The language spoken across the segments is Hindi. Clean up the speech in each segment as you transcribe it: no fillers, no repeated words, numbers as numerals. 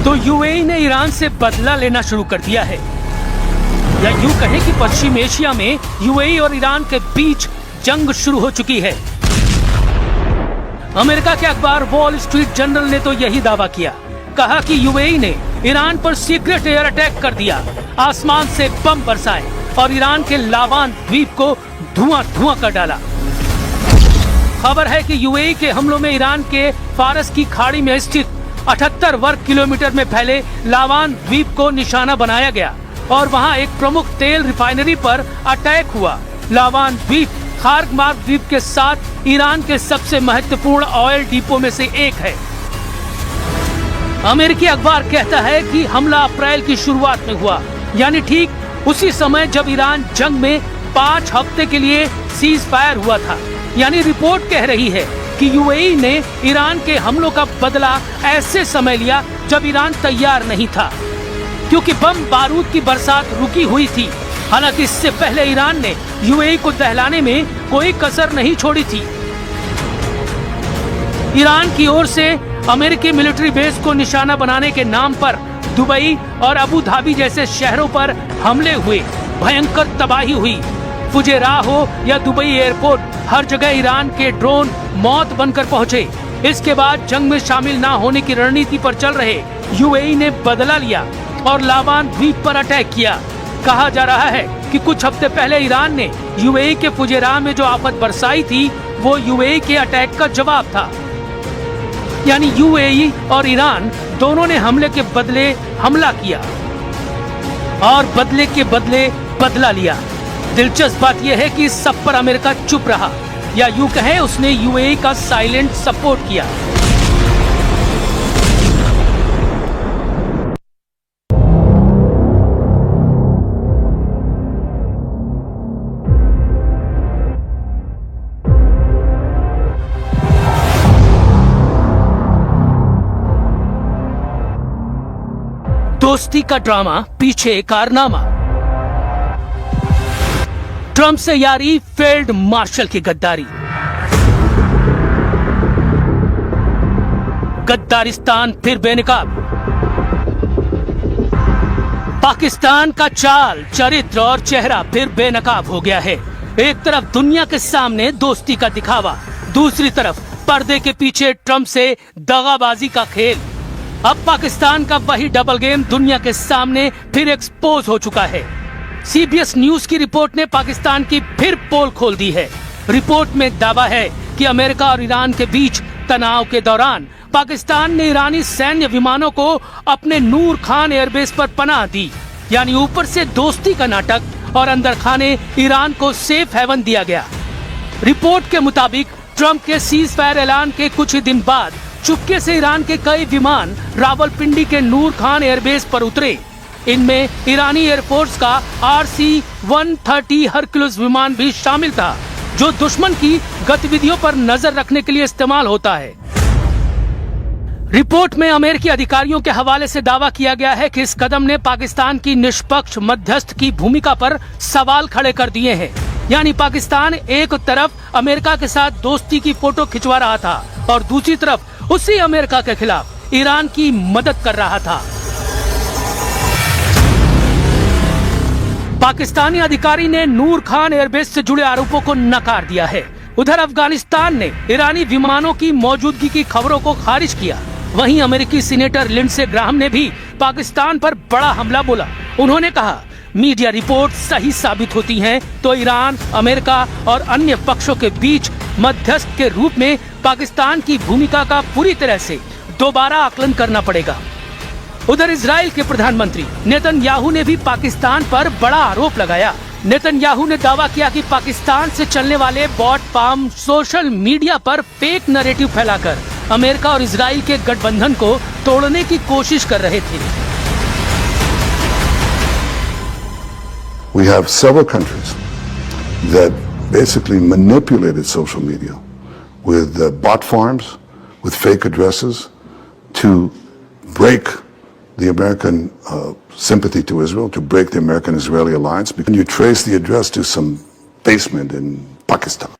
तो यूएई ने ईरान से बदला लेना शुरू कर दिया है, या यूं कहें कि पश्चिम एशिया में यूएई और ईरान के बीच जंग शुरू हो चुकी है। अमेरिका के अखबार वॉल स्ट्रीट जर्नल ने तो यही दावा किया, कहा कि यूएई ने ईरान पर सीक्रेट एयर अटैक कर दिया, आसमान से बम बरसाए और ईरान के लावान द्वीप को धुआं कर डाला। खबर है कि यूएई के हमलों में ईरान के फारस की खाड़ी में स्थित 78 वर्ग किलोमीटर में फैले लावान द्वीप को निशाना बनाया गया और वहां एक प्रमुख तेल रिफाइनरी पर अटैक हुआ। लावान द्वीप खार्ग द्वीप के साथ ईरान के सबसे महत्वपूर्ण ऑयल डिपो में से एक है। अमेरिकी अखबार कहता है कि हमला अप्रैल की शुरुआत में हुआ, यानी ठीक उसी समय जब ईरान जंग में 5 हफ्ते के लिए सीज फायर हुआ था। यानी रिपोर्ट कह रही है कि यूएई ने ईरान के हमलों का बदला ऐसे समय लिया जब ईरान तैयार नहीं था, क्योंकि बम बारूद की बरसात रुकी हुई थी। हालांकि इससे पहले ईरान ने यूएई को दहलाने में कोई कसर नहीं छोड़ी थी। ईरान की ओर से अमेरिकी मिलिट्री बेस को निशाना बनाने के नाम पर दुबई और अबू धाबी जैसे शहरों पर हमले हुए, भयंकर तबाही हुई। फुजेराह हो या दुबई एयरपोर्ट, हर जगह ईरान के ड्रोन मौत बनकर पहुंचे। इसके बाद जंग में शामिल ना होने की रणनीति पर चल रहे यूएई ने बदला लिया और लावान द्वीप पर अटैक किया। कहा जा रहा है कि कुछ हफ्ते पहले ईरान ने यूएई के फुजेराह में जो आफत बरसाई थी, वो यूएई के अटैक का जवाब था। यानी यूएई और ईरान दोनों ने हमले के बदले हमला किया और बदले के बदले बदला लिया। दिलचस्प बात यह है कि इस सब पर अमेरिका चुप रहा, या यूं कहें उसने यूएई का साइलेंट सपोर्ट किया। दोस्ती का ड्रामा, पीछे कारनामा। ट्रंप से यारी, फील्ड मार्शल की गद्दारी। गद्दारिस्तान फिर बेनकाब। पाकिस्तान का चाल, चरित्र और चेहरा फिर बेनकाब हो गया है। एक तरफ दुनिया के सामने दोस्ती का दिखावा, दूसरी तरफ पर्दे के पीछे ट्रंप से दगाबाजी का खेल। अब पाकिस्तान का वही डबल गेम दुनिया के सामने फिर एक्सपोज हो चुका है। सीबीएस न्यूज की रिपोर्ट ने पाकिस्तान की फिर पोल खोल दी है। रिपोर्ट में दावा है कि अमेरिका और ईरान के बीच तनाव के दौरान पाकिस्तान ने ईरानी सैन्य विमानों को अपने नूर खान एयरबेस पर पनाह दी। यानी ऊपर से दोस्ती का नाटक और अंदर खाने ईरान को सेफ हेवन दिया गया। रिपोर्ट के मुताबिक ट्रंप के सीज फायर ऐलान के कुछ ही दिन बाद चुपके से ईरान के कई विमान रावलपिंडी के नूर खान एयरबेस पर उतरे। इनमें ईरानी एयरफोर्स का RC-130 हरक्यूलिस विमान भी शामिल था, जो दुश्मन की गतिविधियों पर नजर रखने के लिए इस्तेमाल होता है। रिपोर्ट में अमेरिकी अधिकारियों के हवाले से दावा किया गया है कि इस कदम ने पाकिस्तान की निष्पक्ष मध्यस्थ की भूमिका पर सवाल खड़े कर दिए हैं। यानी पाकिस्तान एक तरफ अमेरिका के साथ दोस्ती की फोटो खिंचवा रहा था और दूसरी तरफ उसी अमेरिका के खिलाफ ईरान की मदद कर रहा था। पाकिस्तानी अधिकारी ने नूर खान एयरबेस से जुड़े आरोपों को नकार दिया है। उधर अफगानिस्तान ने ईरानी विमानों की मौजूदगी की खबरों को खारिज किया। वहीं अमेरिकी सीनेटर लिंडसे ग्राहम ने भी पाकिस्तान पर बड़ा हमला बोला। उन्होंने कहा, मीडिया रिपोर्ट सही साबित होती हैं तो ईरान, अमेरिका और अन्य पक्षों के बीच मध्यस्थ के रूप में पाकिस्तान की भूमिका का पूरी तरह से दोबारा आकलन करना पड़ेगा। उधर इजराइल के प्रधानमंत्री नेतन्याहू ने भी पाकिस्तान पर बड़ा आरोप लगाया। नेतन्याहू ने दावा किया कि पाकिस्तान से चलने वाले बॉट फार्म सोशल मीडिया पर फेक नैरेटिव फैलाकर अमेरिका और इजराइल के गठबंधन को तोड़ने की कोशिश कर रहे थे। We have several countries that basically manipulated social media with bot farms, with fake addresses to break the American sympathy to Israel, to break the American-Israeli alliance. Because you trace the address to some basement in Pakistan.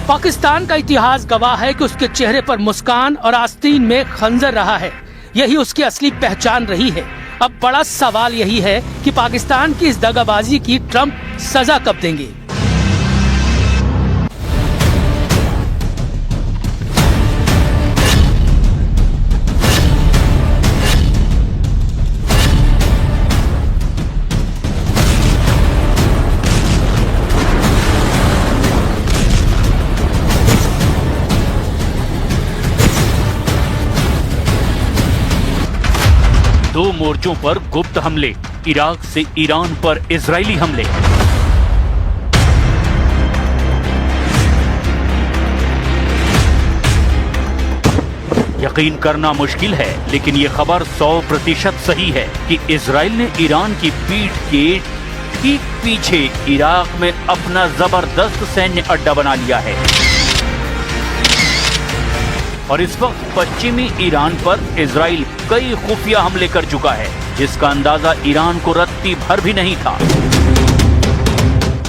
Pakistan का इतिहास गवाह है कि उसके चेहरे पर मुस्कान और आस्तीन में खंजर रहा है। यही उसकी असली पहचान रही है। अब बड़ा सवाल यही है कि पाकिस्तान की इस दगाबाजी की ट्रंप सजा कब देंगे। दो मोर्चों पर गुप्त हमले, इराक से ईरान पर इजरायली हमले। यकीन करना मुश्किल है, लेकिन ये खबर 100% सही है कि इजराइल ने ईरान की पीठ के ठीक पीछे इराक में अपना जबरदस्त सैन्य अड्डा बना लिया है और इस वक्त पश्चिमी ईरान पर इजराइल कई खुफिया हमले कर चुका है, जिसका अंदाजा ईरान को रत्ती भर भी नहीं था।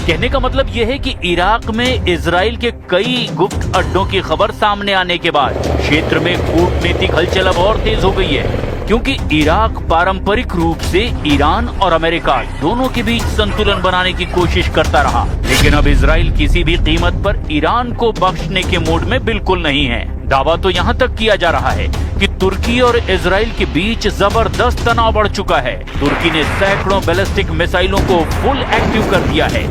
कहने का मतलब यह है कि इराक में इजराइल के कई गुप्त अड्डों की खबर सामने आने के बाद क्षेत्र में कूटनीतिक हलचल अब और तेज हो गई है, क्योंकि इराक पारंपरिक रूप से ईरान और अमेरिका दोनों के बीच संतुलन बनाने की कोशिश करता रहा, लेकिन अब इजराइल किसी भी कीमत पर ईरान को बख्शने के मूड में बिल्कुल नहीं है। दावा तो यहाँ तक किया जा रहा है कि तुर्की और इजराइल के बीच जबरदस्त तनाव बढ़ चुका है। तुर्की ने सैकड़ों बैलिस्टिक मिसाइलों को फुल एक्टिव कर दिया है।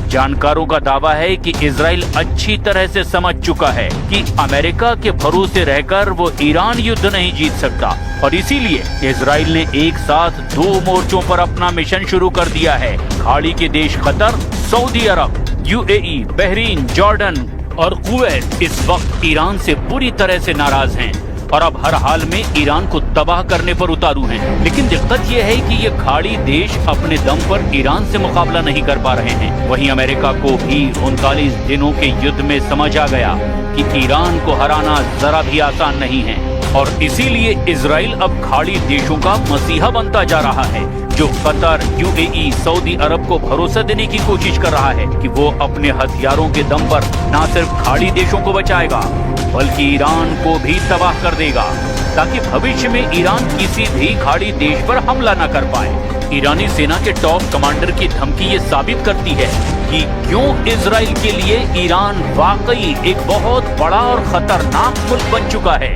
जानकारों का दावा है कि इजराइल अच्छी तरह से समझ चुका है कि अमेरिका के भरोसे रहकर वो ईरान युद्ध नहीं जीत सकता और इसीलिए इजराइल ने एक साथ दो मोर्चों पर अपना मिशन शुरू कर दिया है। खाड़ी के देश कतर, सऊदी अरब, यूएई, बहरीन, जॉर्डन और कुवैत इस वक्त ईरान से बुरी तरह से नाराज हैं और अब हर हाल में ईरान को तबाह करने पर उतारू हैं। लेकिन दिक्कत यह है कि ये खाड़ी देश अपने दम पर ईरान से मुकाबला नहीं कर पा रहे हैं। वहीं अमेरिका को भी 39 दिनों के युद्ध में समझ आ गया कि ईरान को हराना जरा भी आसान नहीं है और इसीलिए इजराइल अब खाड़ी देशों का मसीहा बनता जा रहा है, जो कतर, यूएई, सऊदी अरब को भरोसा देने की कोशिश कर रहा है कि वो अपने हथियारों के दम पर न सिर्फ खाड़ी देशों को बचाएगा बल्कि ईरान को भी तबाह कर देगा, ताकि भविष्य में ईरान किसी भी खाड़ी देश पर हमला न कर पाए। ईरानी सेना के टॉप कमांडर की धमकी ये साबित करती है कि क्यों इजराइल के लिए ईरान वाकई एक बहुत बड़ा और खतरनाक मुल्क बन चुका है।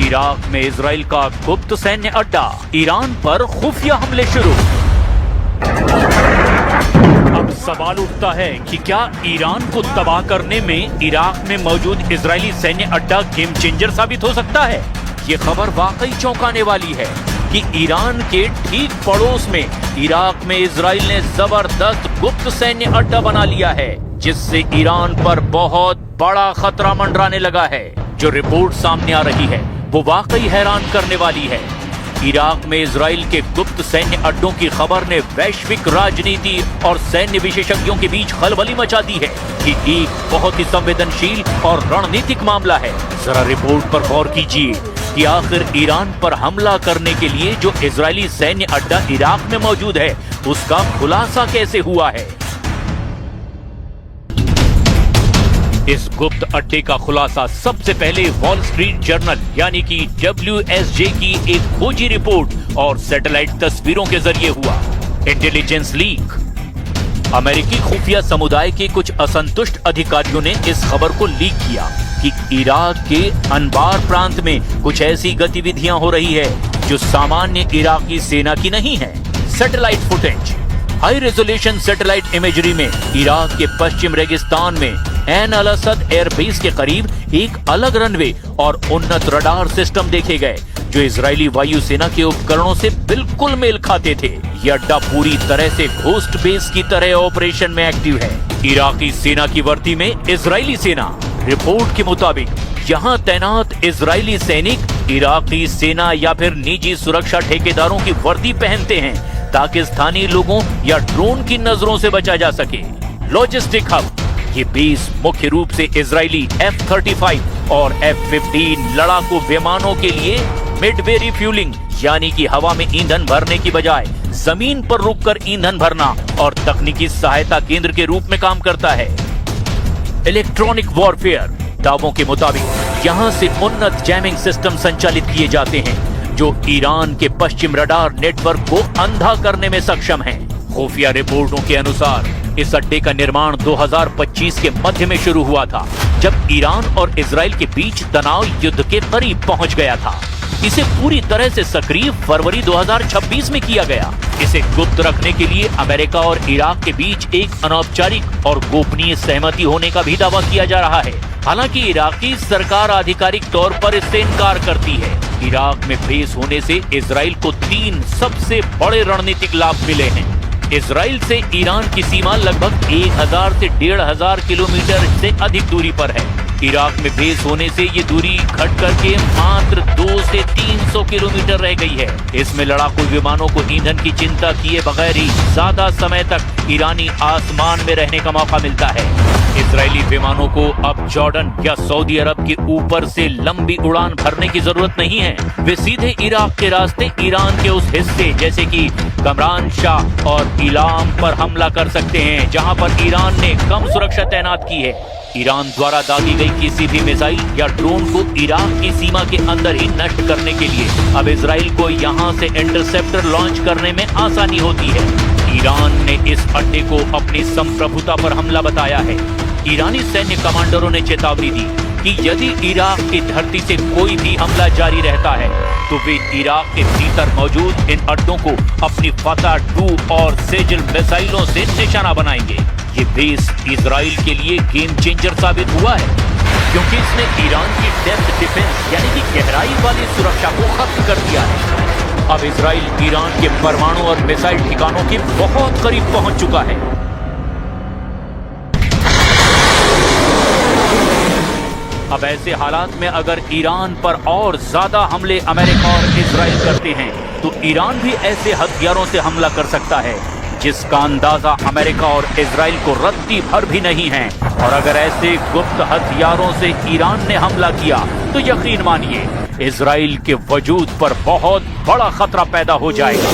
इराक में इजराइल का गुप्त सैन्य अड्डा, ईरान पर खुफिया हमले शुरू। अब सवाल उठता है कि क्या ईरान को तबाह करने में इराक में मौजूद इजरायली सैन्य अड्डा गेम चेंजर साबित हो सकता है। ये खबर वाकई चौंकाने वाली है कि ईरान के ठीक पड़ोस में इराक में इजराइल ने जबरदस्त गुप्त सैन्य अड्डा बना लिया है, जिससे ईरान पर बहुत बड़ा खतरा मंडराने लगा है। जो रिपोर्ट सामने आ रही है वो वाकई हैरान करने वाली है। इराक में इजराइल के गुप्त सैन्य अड्डों की खबर ने वैश्विक राजनीति और सैन्य विशेषज्ञों के बीच खलबली मचा दी है कि एक बहुत ही संवेदनशील और रणनीतिक मामला है। जरा रिपोर्ट पर गौर कीजिए कि आखिर ईरान पर हमला करने के लिए जो इजरायली सैन्य अड्डा इराक में मौजूद है उसका खुलासा कैसे हुआ है। इस गुप्त अड्डे का खुलासा सबसे पहले वॉल स्ट्रीट जर्नल यानी कि WSJ की एक खोजी रिपोर्ट और सैटेलाइट तस्वीरों के जरिए हुआ। Intelligence leak. अमेरिकी खुफिया समुदाय के कुछ असंतुष्ट अधिकारियों ने इस खबर को लीक किया कि इराक के अनबार प्रांत में कुछ ऐसी गतिविधियां हो रही है जो सामान्य इराकी सेना की नहीं है। Satellite footage. High resolution satellite imagery में इराक के पश्चिम रेगिस्तान में एन अल असद एयरबेस के करीब एक अलग रनवे और उन्नत रडार सिस्टम देखे गए जो इजरायली वायुसेना के उपकरणों से बिल्कुल मेल खाते थे। यह अड्डा पूरी तरह से घोस्ट बेस की तरह ऑपरेशन में एक्टिव है। इराकी सेना की वर्दी में इजरायली सेना। रिपोर्ट के मुताबिक यहाँ तैनात इजरायली सैनिक इराकी सेना या फिर निजी सुरक्षा ठेकेदारों की वर्दी पहनते हैं ताकि स्थानीय लोगों या ड्रोन की नजरों से बचा जा सके। लॉजिस्टिक हब, ये बेस मुख्य रूप से इजरायली F-35 और F-15 लड़ाकू विमानों के लिए मिडवे रिफ्यूलिंग यानी कि हवा में ईंधन भरने की बजाय जमीन पर रुककर ईंधन भरना और तकनीकी सहायता केंद्र के रूप में काम करता है। इलेक्ट्रॉनिक वॉरफेयर, दावों के मुताबिक यहां से उन्नत जैमिंग सिस्टम संचालित किए जाते हैं जो ईरान के पश्चिम रडार नेटवर्क को अंधा करने में सक्षम हैं। खुफिया रिपोर्टों के अनुसार इस अड्डे का निर्माण 2025 के मध्य में शुरू हुआ था, जब ईरान और इजराइल के बीच तनाव युद्ध के करीब पहुंच गया था। इसे पूरी तरह से सक्रिय फरवरी 2026 में किया गया। इसे गुप्त रखने के लिए अमेरिका और इराक के बीच एक अनौपचारिक और गोपनीय सहमति होने का भी दावा किया जा रहा है। हालांकि इराकी सरकार आधिकारिक तौर पर इससे इनकार करती है। इराक में बेस होने से इजराइल को 3 सबसे बड़े रणनीतिक लाभ मिले हैं। इजराइल से ईरान की सीमा लगभग 1000 से 1500 किलोमीटर से अधिक दूरी पर है। इराक में बेस होने से ये दूरी घट करके मात्र 2 से 300 किलोमीटर रह गई है। इसमें लड़ाकू विमानों को ईंधन की चिंता किए बगैर ही ज्यादा समय तक ईरानी आसमान में रहने का मौका मिलता है। इजरायली विमानों को अब जॉर्डन या सऊदी अरब के ऊपर से लंबी उड़ान भरने की जरूरत नहीं है। वे सीधे इराक के रास्ते ईरान के उस हिस्से जैसे कि कमरान शाह और इलाम पर हमला कर सकते हैं जहां पर ईरान ने कम सुरक्षा तैनात की है। ईरान द्वारा दागी गई किसी भी मिसाइल या ड्रोन को इराक की सीमा के अंदर ही नष्ट करने के लिए अब इजराइल को यहां से इंटरसेप्टर लॉन्च करने में आसानी होती है। ईरान ने इस अड्डे को अपनी संप्रभुता पर हमला बताया है। ईरानी सैन्य कमांडरों ने चेतावनी दी कि यदि इराक की धरती से कोई भी हमला जारी रहता है तो वे इराक के भीतर मौजूद इन अड्डों को अपनी फतह-2 और सेजल मिसाइलों से निशाना बनाएंगे। ये बेस इजराइल के लिए गेम चेंजर साबित हुआ है क्योंकि इसने ईरान की डेप्थ डिफेंस यानी कि गहराई वाली सुरक्षा को खत्म कर दिया है। अब इजराइल ईरान के परमाणु और मिसाइल ठिकानों के बहुत करीब पहुंच चुका है। अब ऐसे हालात में अगर ईरान पर और ज्यादा हमले अमेरिका और इजराइल करते हैं तो ईरान भी ऐसे हथियारों से हमला कर सकता है जिसका अंदाजा अमेरिका और इजराइल को रत्ती भर भी नहीं है। और अगर ऐसे गुप्त हथियारों से ईरान ने हमला किया तो यकीन मानिए इजराइल के वजूद पर बहुत बड़ा खतरा पैदा हो जाएगा।